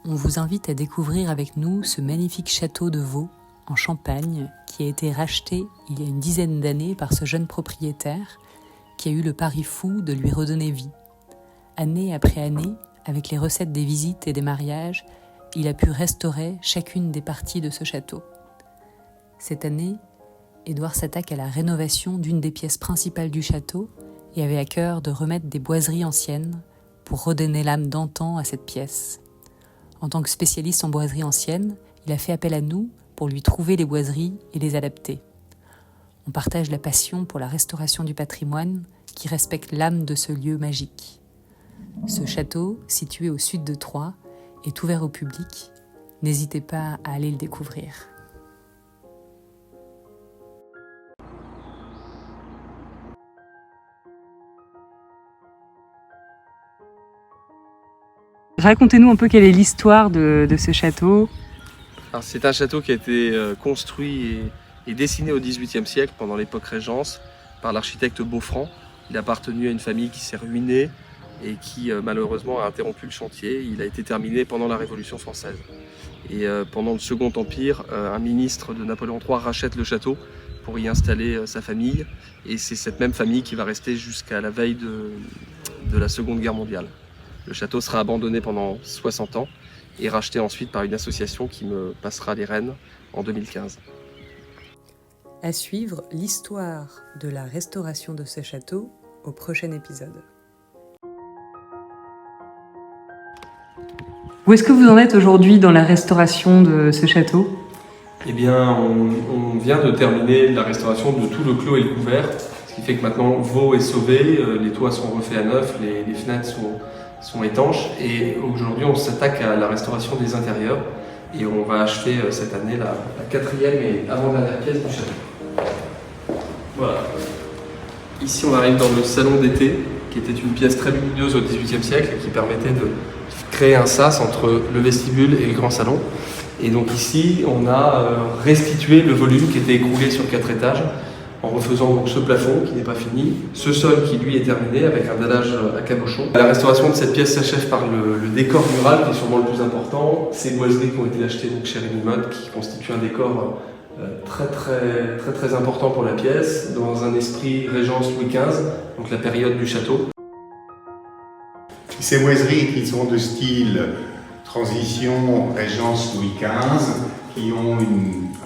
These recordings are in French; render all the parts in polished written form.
on vous invite à découvrir avec nous ce magnifique château de Vaux, en Champagne, qui a été racheté il y a une dizaine d'années par ce jeune propriétaire qui a eu le pari fou de lui redonner vie. Année après année, avec les recettes des visites et des mariages, il a pu restaurer chacune des parties de ce château. Cette année, Édouard s'attaque à la rénovation d'une des pièces principales du château et avait à cœur de remettre des boiseries anciennes pour redonner l'âme d'antan à cette pièce. En tant que spécialiste en boiseries anciennes, il a fait appel à nous pour lui trouver les boiseries et les adapter. On partage la passion pour la restauration du patrimoine qui respecte l'âme de ce lieu magique. Ce château, situé au sud de Troyes, est ouvert au public. N'hésitez pas à aller le découvrir. Racontez-nous un peu quelle est l'histoire de ce château. Alors, c'est un château qui a été construit et dessiné au XVIIIe siècle, pendant l'époque Régence, par l'architecte Beaufranc. Il a appartenu à une famille qui s'est ruinée et qui malheureusement a interrompu le chantier. Il a été terminé pendant la Révolution française. Et pendant le Second Empire, un ministre de Napoléon III rachète le château pour y installer sa famille. Et c'est cette même famille qui va rester jusqu'à la veille de la Seconde Guerre mondiale. Le château sera abandonné pendant 60 ans et racheté ensuite par une association qui me passera les rênes en 2015. À suivre l'histoire de la restauration de ce château au prochain épisode. Où est-ce que vous en êtes aujourd'hui dans la restauration de ce château ? Eh bien, on vient de terminer la restauration de tout le clos et le couvert, ce qui fait que maintenant Vaux est sauvé, les toits sont refaits à neuf, les fenêtres sont étanches, et aujourd'hui on s'attaque à la restauration des intérieurs et on va achever cette année la quatrième et avant-dernière pièce du château. Voilà. Ici on arrive dans le salon d'été, qui était une pièce très lumineuse au XVIIIe siècle et qui permettait de créer un sas entre le vestibule et le grand salon. Et donc ici on a restitué le volume qui était écroulé sur 4 étages, en refaisant donc ce plafond qui n'est pas fini, ce sol qui lui est terminé avec un dallage à cabochon. La restauration de cette pièce s'achève par le décor mural qui est sûrement le plus important. Ces boiseries qui ont été achetées donc chez Rémy Mode qui constituent un décor très important pour la pièce, dans un esprit Régence Louis XV, donc la période du château. Ces boiseries qui sont de style transition Régence Louis XV, qui ont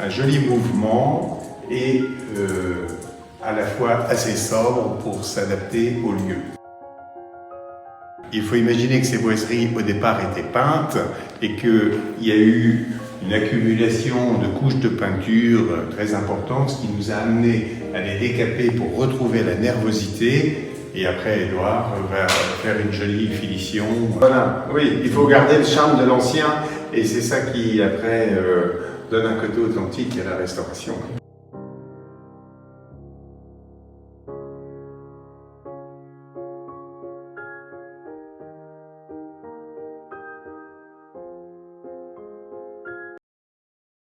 un joli mouvement et à la fois assez sobre pour s'adapter au lieu. Il faut imaginer que ces boiseries au départ étaient peintes et qu'il y a eu une accumulation de couches de peinture très importante, ce qui nous a amené à les décaper pour retrouver la nervosité. Et après, Édouard va faire une jolie finition. Voilà, oui, il faut garder le charme de l'ancien et c'est ça qui, après, donne un côté authentique à la restauration.